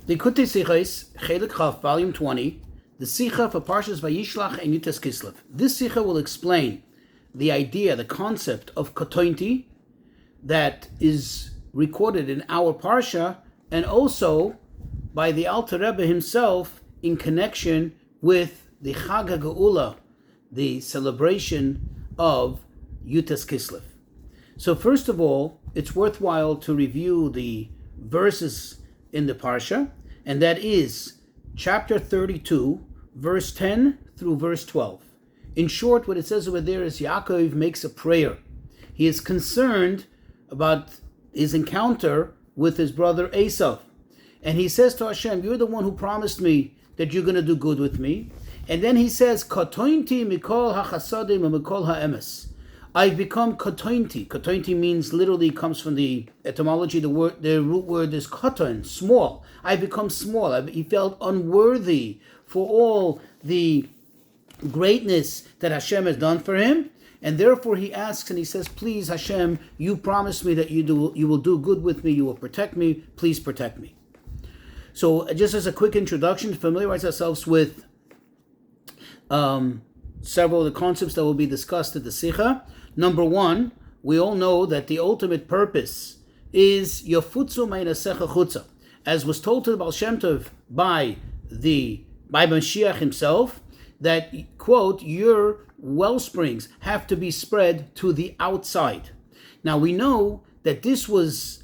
Likutei Sichos, Chelik Chaf, Volume 20, the Sicha for Parshas Vayishlach and Yutas Kislev. This Sicha will explain the idea, the concept of Kotointi that is recorded in our Parsha, and also by the Alter Rebbe himself in connection with the Chag HaGeula, the celebration of Yutas Kislev. So first of all, it's worthwhile to review the verses in the Parsha, and that is chapter 32, verse 10 through verse 12. In short, what it says over there is Yaakov makes a prayer. He is concerned about his encounter with his brother Esav. And he says to Hashem, you're the one who promised me that you're going to do good with me. And then he says, Kotointi mikol hachasadim mikol ha'emes. I've become kotointi. Kotointi means, literally comes from the etymology, the root word is koton, small. I've become small. He felt unworthy for all the greatness that Hashem has done for him. And therefore he asks and he says, please Hashem, you promised me that you will do good with me, you will protect me, please protect me. So just as a quick introduction, to familiarize ourselves with several of the concepts that will be discussed at the Sicha. Number one, we all know that the ultimate purpose is Yofutzu Meinasecha Chutza, as was told to the Baal Shem Tov by Mashiach himself, that, quote, your well springs have to be spread to the outside. Now we know that this was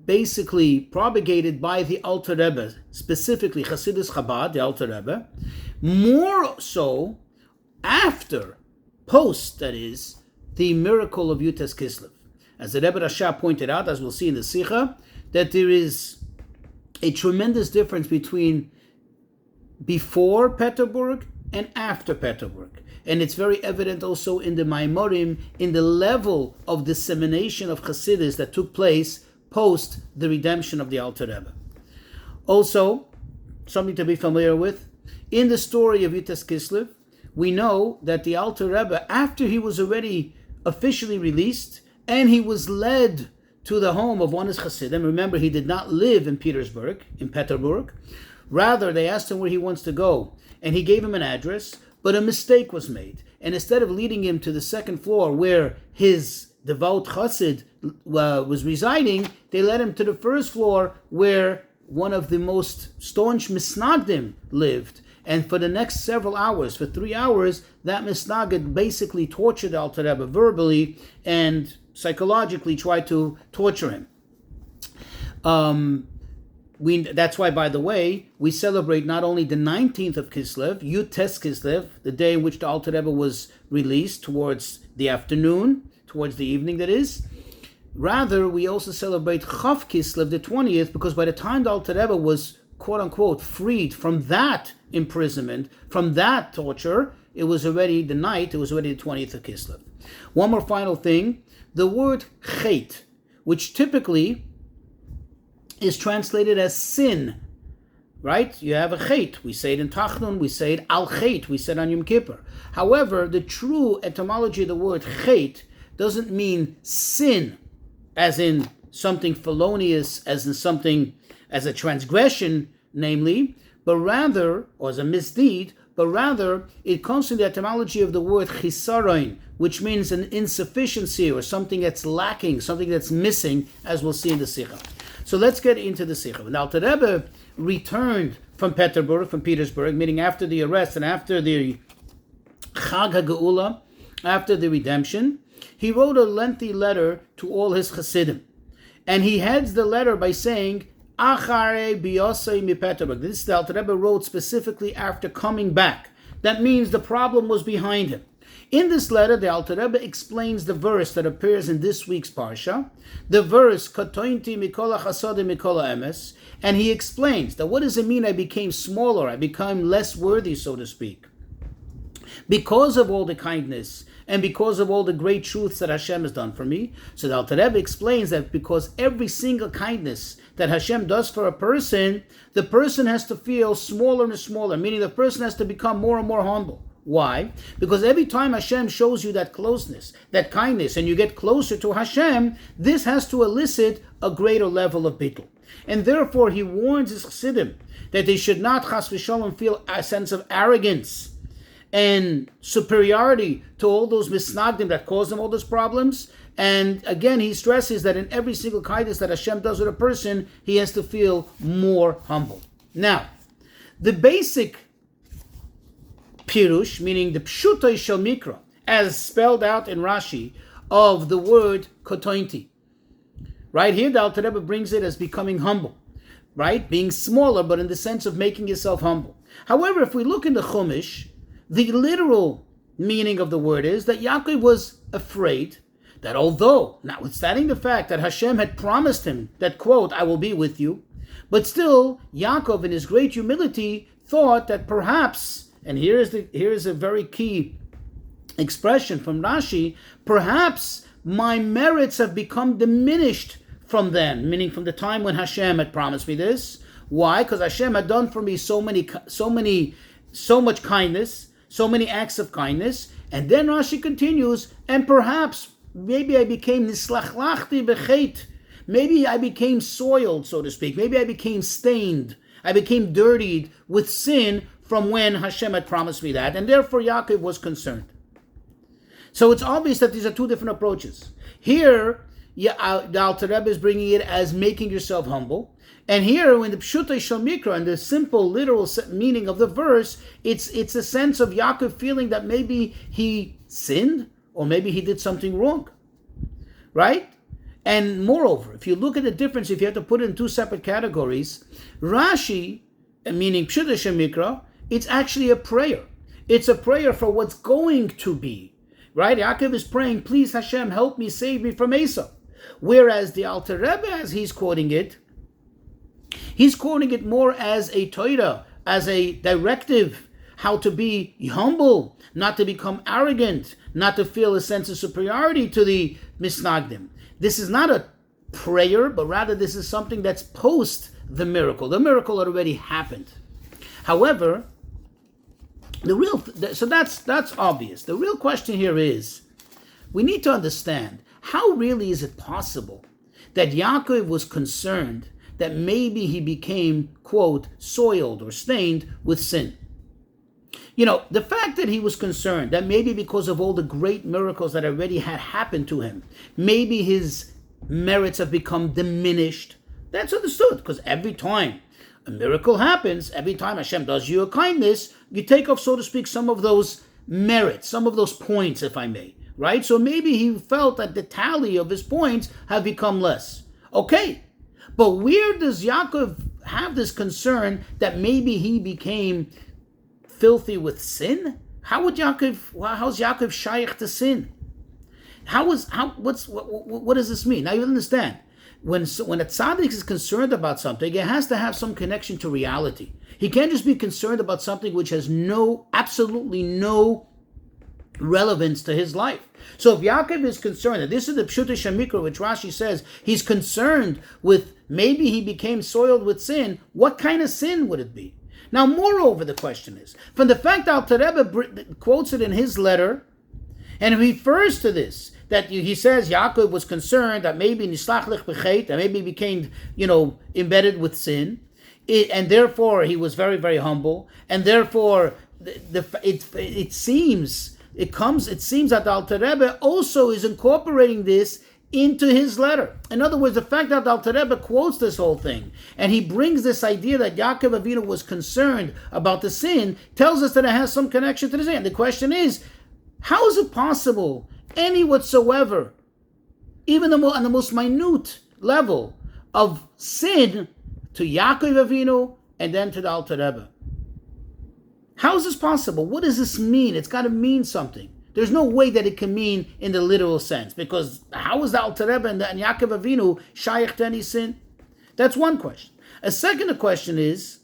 basically propagated by the Alter Rebbe, specifically Chassidus Chabad, the Alter Rebbe, more so after, that is, the miracle of Yutas Kislev. As the Rebbe Rasha pointed out, as we'll see in the Sicha, that there is a tremendous difference between before Peterburg and after Peterburg. And it's very evident also in the Maimorim, in the level of dissemination of Chassidus that took place post the redemption of the Alter Rebbe. Also, something to be familiar with, in the story of Yutas Kislev, we know that the Alter Rebbe, after he was already officially released, and he was led to the home of one of his Chassidim. Remember, he did not live in Peterburg. Rather, they asked him where he wants to go, and he gave him an address, but a mistake was made. And instead of leading him to the second floor where his devout Chassid was residing, they led him to the first floor where one of the most staunch Misnagdim lived. And for the next several hours, for 3 hours, that Misnagid basically tortured Alter Rebbe verbally and psychologically tried to torture him. That's why, by the way, we celebrate not only the 19th of Kislev, Yutas Kislev, the day in which the Alter Rebbe was released towards the afternoon, towards the evening that is. Rather, we also celebrate Chav Kislev, the 20th, because by the time the Alter Rebbe was, quote-unquote, freed from that imprisonment, from that torture, it was already the 20th of Kislev. One more final thing, the word chet, which typically is translated as sin, right? You have a chet. We say it in Tachnun, we say it al chet, we say it on Yom Kippur. However, the true etymology of the word chet doesn't mean sin, as in something felonious, as in something, as a transgression, namely, but rather, or as a misdeed, but rather, it comes from the etymology of the word chisaron, which means an insufficiency or something that's lacking, something that's missing, as we'll see in the Sicha. So let's get into the Sicha. When Alter Rebbe returned from Petersburg, meaning after the arrest and after the Chag HaGeula, after the redemption, he wrote a lengthy letter to all his Chassidim. And he heads the letter by saying, Achare biyosei mi Peterburg. This the Alter Rebbe wrote specifically after coming back. That means the problem was behind him. In this letter, the Alter Rebbe explains the verse that appears in this week's Parsha, the verse, Kotointi mikol hachasadim mikol ha'emes, and he explains that what does it mean I became smaller, I became less worthy, so to speak? Because of all the kindness and because of all the great truths that Hashem has done for me. So the Alter Rebbe explains that because every single kindness that Hashem does for a person, the person has to feel smaller and smaller, meaning the person has to become more and more humble. Why? Because every time Hashem shows you that closeness, that kindness, and you get closer to Hashem, this has to elicit a greater level of bittul. And therefore he warns his chassidim that they should not chas v'shalom feel a sense of arrogance and superiority to all those misnagdim that cause them all those problems. And again, he stresses that in every single kindness that Hashem does with a person, he has to feel more humble. Now, the basic pirush, meaning the pshutay shel mikra, as spelled out in Rashi, of the word kotointi. Right here, the Alter Rebbe brings it as becoming humble, right? Being smaller, but in the sense of making yourself humble. However, if we look in the Chumash, the literal meaning of the word is that Yaakov was afraid that although, notwithstanding the fact that Hashem had promised him that, quote, I will be with you, but still, Yaakov, in his great humility, thought that perhaps, and here is a very key expression from Rashi, perhaps my merits have become diminished from then, meaning from the time when Hashem had promised me this. Why? Because Hashem had done for me so much kindness, so many acts of kindness. And then Rashi continues, and perhaps maybe I became nislachlachti b'chet. Maybe I became soiled, so to speak. Maybe I became stained. I became dirtied with sin from when Hashem had promised me that. And therefore Yaakov was concerned. So it's obvious that these are two different approaches. Here, the Alter Rebbe is bringing it as making yourself humble. And here, when the Pshutei Shel Mikra, and the simple, literal meaning of the verse, it's a sense of Yaakov feeling that maybe he sinned, or maybe he did something wrong. Right? And moreover, if you look at the difference, if you have to put it in two separate categories, Rashi, meaning Pshutei Shel Mikra, it's actually a prayer. It's a prayer for what's going to be. Right? Yaakov is praying, please Hashem, help me, save me from Esau. Whereas the Alter Rebbe, as he's quoting it more as a Torah, as a directive, how to be humble, not to become arrogant, not to feel a sense of superiority to the misnagdim. This is not a prayer, but rather this is something that's post the miracle. The miracle had already happened. However, so that's obvious. The real question here is, we need to understand, how really is it possible that Yaakov was concerned that maybe he became, quote, soiled or stained with sin? You know, the fact that he was concerned that maybe because of all the great miracles that already had happened to him, maybe his merits have become diminished, that's understood, because every time a miracle happens, every time Hashem does you a kindness, you take off, so to speak, some of those merits, some of those points, if I may, right? So maybe he felt that the tally of his points have become less. Okay, but where does Yaakov have this concern that maybe he became filthy with sin? How's Yaakov shaykh to sin? What does this mean? Now you understand. When a tzaddik is concerned about something, it has to have some connection to reality. He can't just be concerned about something which has absolutely no relevance to his life. So if Yaakov is concerned, and this is the Pshutei Shel Mikra, which Rashi says, he's concerned with maybe he became soiled with sin, what kind of sin would it be? Now, moreover, the question is, from the fact that Alter Rebbe quotes it in his letter, and refers to this, that he says Yaakov was concerned that maybe nislachlich b'chet, that maybe he became, embedded with sin, and therefore he was very, very humble, and therefore it seems that the Alter Rebbe also is incorporating this into his letter. In other words, the fact that the Alter Rebbe quotes this whole thing, and he brings this idea that Yaakov Avinu was concerned about the sin, tells us that it has some connection to the sin. The question is, how is it possible, any whatsoever, even on the most minute level of sin, to Yaakov Avinu and then to the Alter Rebbe? How is this possible? What does this mean? It's got to mean something. There's no way that it can mean in the literal sense, because how is the Alter Rebbe and Yaakov Avinu shaykh to any sin? That's one question. A second question is,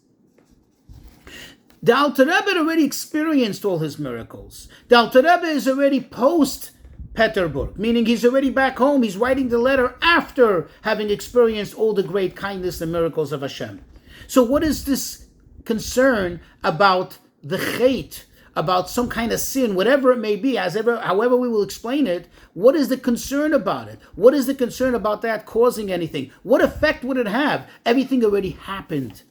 the Alter Rebbe had already experienced all his miracles. The Alter Rebbe is already post-Peterburg, meaning he's already back home. He's writing the letter after having experienced all the great kindness and miracles of Hashem. So what is this concern about the chait, about some kind of sin, whatever it may be, however we will explain it, what is the concern about it? What is the concern about that causing anything? What effect would it have? Everything already happened.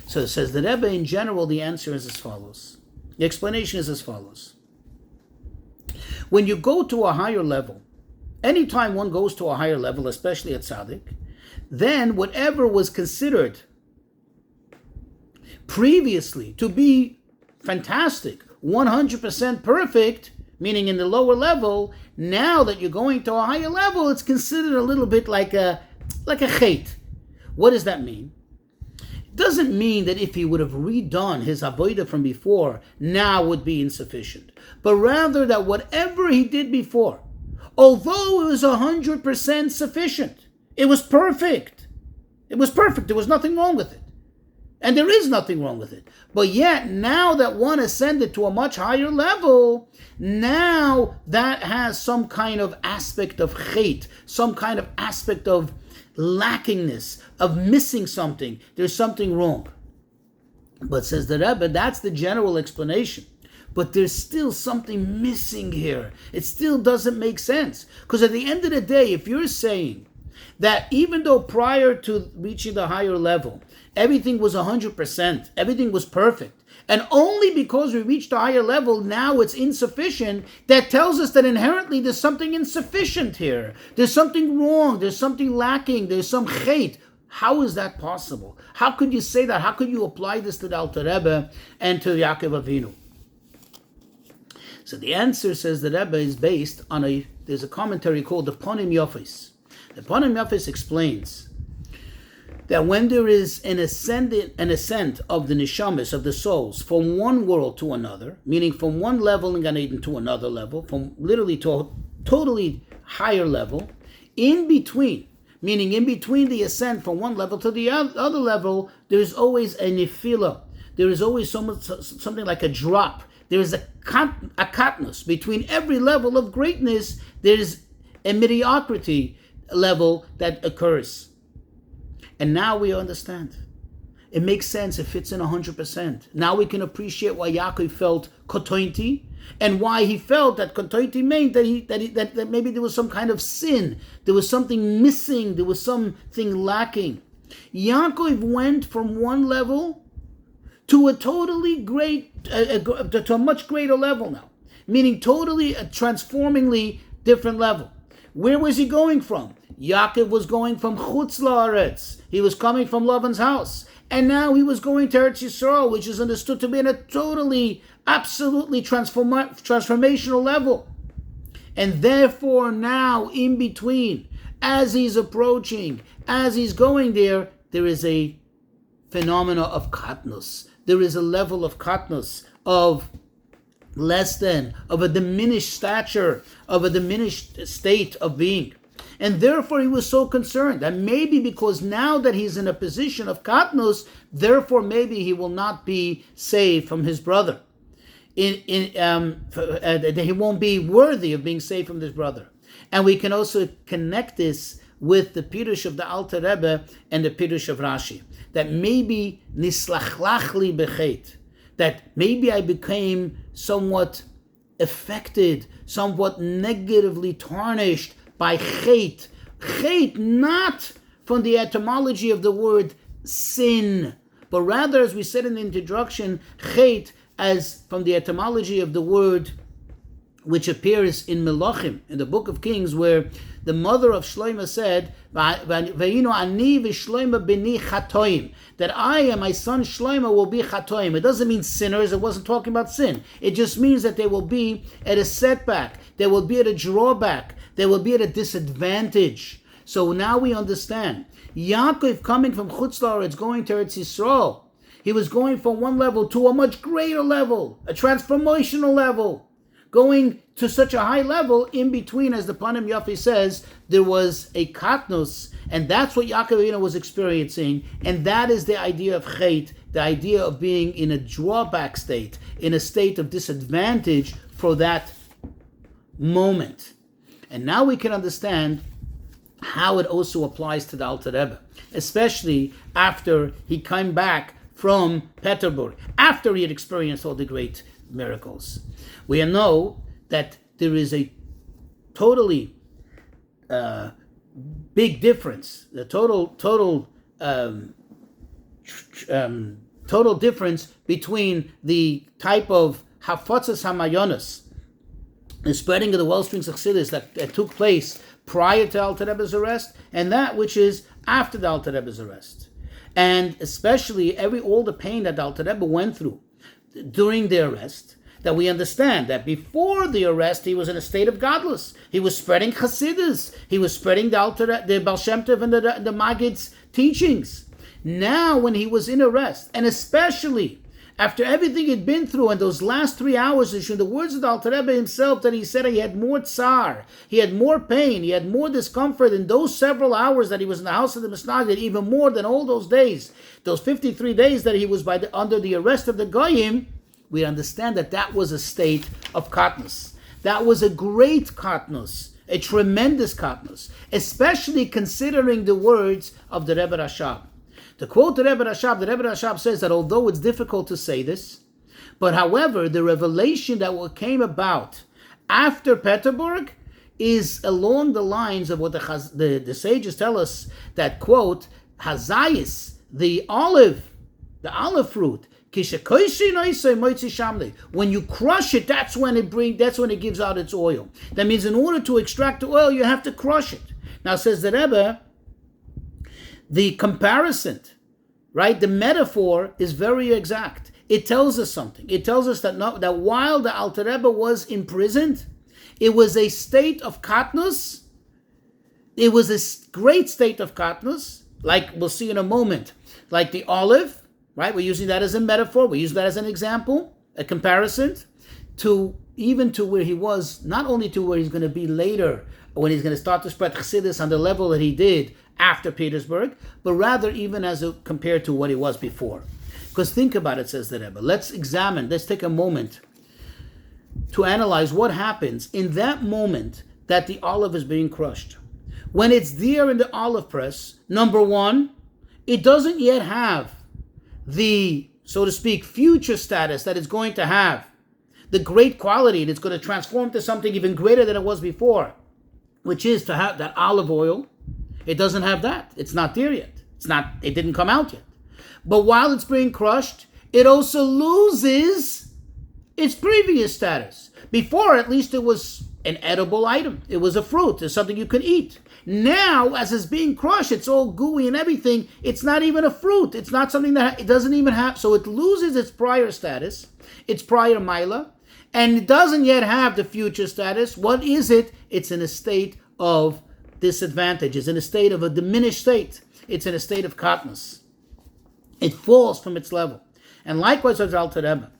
So it says the Rebbe, in general, the answer is as follows. The explanation is as follows. When you go to a higher level, anytime one goes to a higher level, especially at tzaddik, then whatever was considered previously to be fantastic, 100% perfect, meaning in the lower level, now that you're going to a higher level, it's considered a little bit like a chait. What does that mean? It doesn't mean that if he would have redone his avodah from before, now would be insufficient. But rather that whatever he did before, although it was 100% sufficient, it was perfect. It was perfect. There was nothing wrong with it. And there is nothing wrong with it. But yet, now that one ascended to a much higher level, now that has some kind of aspect of chait, some kind of aspect of lackingness, of missing something. There's something wrong. But says the Rebbe, that's the general explanation. But there's still something missing here. It still doesn't make sense. Because at the end of the day, if you're saying that even though prior to reaching the higher level, everything was 100%, everything was perfect, and only because we reached a higher level, now it's insufficient, that tells us that inherently there's something insufficient here. There's something wrong, there's something lacking, there's some chait. How is that possible? How could you say that? How could you apply this to the Alter Rebbe and to Yaakov Avinu? So the answer, says the Rebbe, is based on there's a commentary called the Ponim Yofis. The Ponim Yofis explains that when there is an ascent of the neshamas, of the souls, from one world to another, meaning from one level in Gan Eden to another level, from literally to a totally higher level, in between, meaning in between the ascent from one level to the other level, there is always a nefila. There is always something like a drop. There is a katnus. Between every level of greatness, there is a mediocrity level that occurs. And now we understand. It makes sense. It fits in 100%. Now we can appreciate why Yaakov felt kotointi, and why he felt that kotointi meant that maybe there was some kind of sin. There was something missing. There was something lacking. Yaakov went from one level to a totally to a much greater level now. Meaning totally a transformingly different level. Where was he going from? Yaakov was going from Chutz La'aretz. He was coming from Lavan's house. And now he was going to Eretz Yisrael, which is understood to be at a totally, absolutely transformational level. And therefore now, in between, as he's approaching, as he's going there, there is a phenomena of katnus. There is a level of katnus, of less than, of a diminished stature, of a diminished state of being. And therefore he was so concerned that maybe because now that he's in a position of katnus, therefore maybe he will not be saved from his brother. That he won't be worthy of being saved from his brother. And we can also connect this with the Pirush of the Alter Rebbe and the Pirush of Rashi. That maybe nislachlachli bechet, that maybe I became somewhat affected, somewhat negatively tarnished by chait. Chait, not from the etymology of the word sin, but rather, as we said in the introduction, chait as from the etymology of the word which appears in Melachim, in the book of Kings, where the mother of Shlomo said, "Vayinu ani v'Shlomo b'ni chatoim," that I and my son Shlomo will be chatoim. It doesn't mean sinners. It wasn't talking about sin. It just means that they will be at a setback. They will be at a drawback. They will be at a disadvantage. So now we understand. Yaakov coming from Chutz La'aretz, going to Eretz Yisrael, he was going from one level to a much greater level, a transformational level. Going to such a high level, in between, as the Panim Yafi says, there was a katnus, and that's what Yaakov Avinu was experiencing, and that is the idea of chait, the idea of being in a drawback state, in a state of disadvantage for that moment. And now we can understand how it also applies to the Alter Rebbe, especially after he came back from Petersburg, after he had experienced all the great miracles. We know that there is a totally big difference, the total difference between the type of hafatzas hamayonas, the spreading of the wellsprings of Chassidus that took place prior to Alter Rebbe's arrest, and that which is after the Alter Rebbe's arrest. And especially all the pain that Alter Rebbe went through during the arrest, that we understand that before the arrest he was in a state of godless. He was spreading Chassidus. He was spreading the Baal Shem Tov and the Maggid's teachings. Now when he was in arrest, and especially after everything he'd been through in those last 3 hours, in the words of the Alter Rebbe himself, that he said he had more tsar, he had more pain, he had more discomfort in those several hours that he was in the house of the Misnagid, even more than all those days, those 53 days that he was under the arrest of the Goyim. We understand that was a state of katnus. That was a great katnus, a tremendous katnus, especially considering the words of the Rebbe Rashab. To quote the Rebbe Rashab says that although it's difficult to say this, but however, the revelation that came about after Peterburg is along the lines of what the sages tell us, that, quote, Hazayis, the olive fruit, when you crush it, that's when it gives out its oil. That means in order to extract the oil, you have to crush it. Now, says the Rebbe, the comparison, right, the metaphor is very exact. It tells us something. It tells us that while the Alter Rebbe was imprisoned, it was a state of katnus. It was a great state of katnus, like we'll see in a moment, like the olive, right? We're using that as a metaphor. We use that as an example, a comparison to where he was, not only to where he's going to be later, when he's going to start to spread Chassidus on the level that he did after Petersburg, but rather even compared to what he was before. Because think about it, says the Rebbe. Let's take a moment to analyze what happens in that moment that the olive is being crushed. When it's there in the olive press, number one, it doesn't yet have the, so to speak, future status that it's going to have, the great quality, and it's going to transform to something even greater than it was before, which is to have that olive oil. It doesn't have that. It's not there yet. It didn't come out yet. But while it's being crushed, it also loses its previous status. Before, at least, it was an edible item. It was a fruit. It's something you could eat. Now, as it's being crushed, it's all gooey and everything. It's not even a fruit. It's not something that it doesn't even have. So it loses its prior status, its prior mila, and it doesn't yet have the future status. What is it? It's in a state of disadvantage. It's in a state of a diminished state. It's in a state of katnus. It falls from its level. And likewise with Alter Rebbe.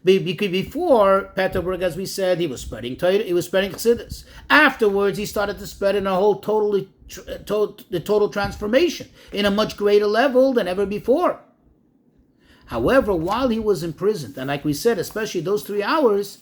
Before Peterburg, as we said, he was spreading Torah, he was spreading Chassidus. Afterwards, he started to spread in a whole total transformation, in a much greater level than ever before. However, while he was imprisoned, and like we said, especially those 3 hours,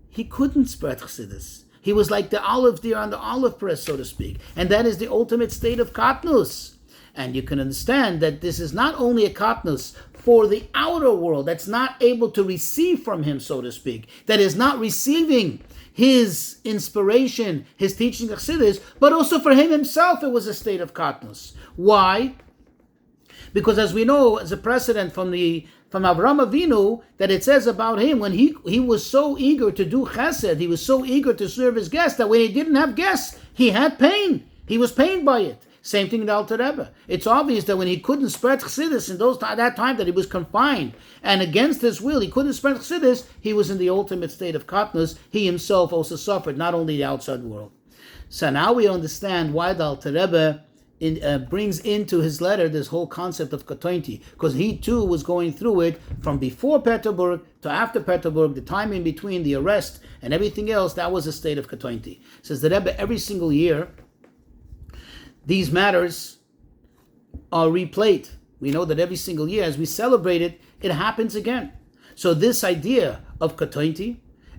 he couldn't spread Chassidus. He was like the olive there on the olive press, so to speak. And that is the ultimate state of katnus. And you can understand that this is not only a katnus for the outer world that's not able to receive from him, so to speak, that is not receiving his inspiration, his teaching of Chassidus, but also for him himself it was a state of katnus. Why? Because as we know, as a precedent from Avraham Avinu, that it says about him, when he was so eager to do chesed, he was so eager to serve his guests, that when he didn't have guests, he had pain. He was pained by it. Same thing with Alter Rebbe. It's obvious that when he couldn't spread Chassidus in that time that he was confined, and against his will, he couldn't spread Chassidus, he was in the ultimate state of katnus. He himself also suffered, not only the outside world. So now we understand why the Alter Rebbe brings into his letter this whole concept of katointi, because he too was going through it from before Peterburg to after Peterburg, the time in between the arrest and everything else. That was a state of katointi. Says the Rebbe, every single year these matters are replayed. We know that every single year as we celebrate it, it happens again. So this idea of katointi,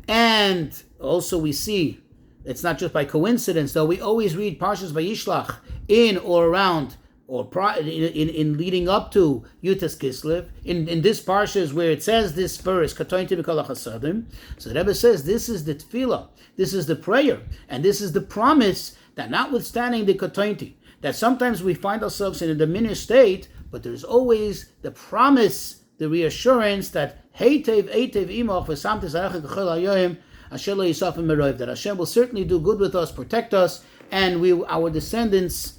and also we see, it's not just by coincidence, though we always read Parshas Vayishlach in or around or in leading up to Yutas Kislev, in this parsha is where it says this verse, Katointi b'kol hachasadim. So the Rebbe says this is the tefillah, this is the prayer, and this is the promise that notwithstanding the Katointi, that sometimes we find ourselves in a diminished state, but there's always the promise, the reassurance that Heitev Eitev Imach v'samte zarech k'chol hayoyim asher lo yisafim meroiv, that Hashem will certainly do good with us, protect us, and our descendants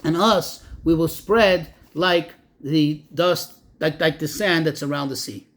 and us, we will spread like the dust, like the sand that's around the sea.